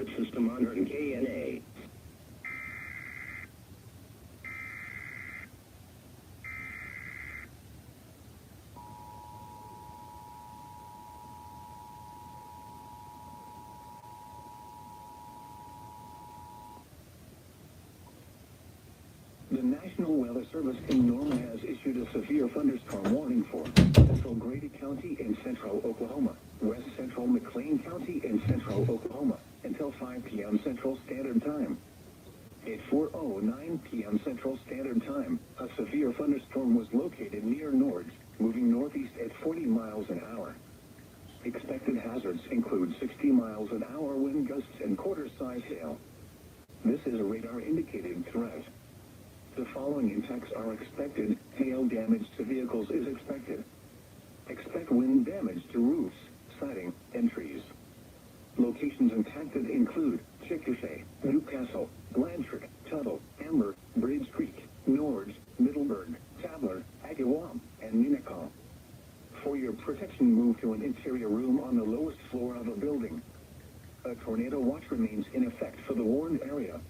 alert system on KNA. The National Weather Service in Norman has issued a severe thunderstorm warning for central Grady County in central Oklahoma, west central McLean County in central Oklahoma, until 5 p.m. Central Standard Time. At 4:09 p.m. Central Standard Time, a severe thunderstorm was located near Nords, moving northeast at 40 miles an hour. Expected hazards include 60 miles an hour wind gusts and quarter-size hail. This is a radar-indicated threat. The following impacts are expected. Hail damage to vehicles is expected. Expect wind damage to roofs, siding, and trees. Locations impacted include Chickasha, Newcastle, Blanchard, Tuttle, Amber, Bridge Creek, Nords, Middleburg, Tabler, Agawam, and Unicall. For your protection, move to an interior room on the lowest floor of a building. A tornado watch remains in effect for the warned area.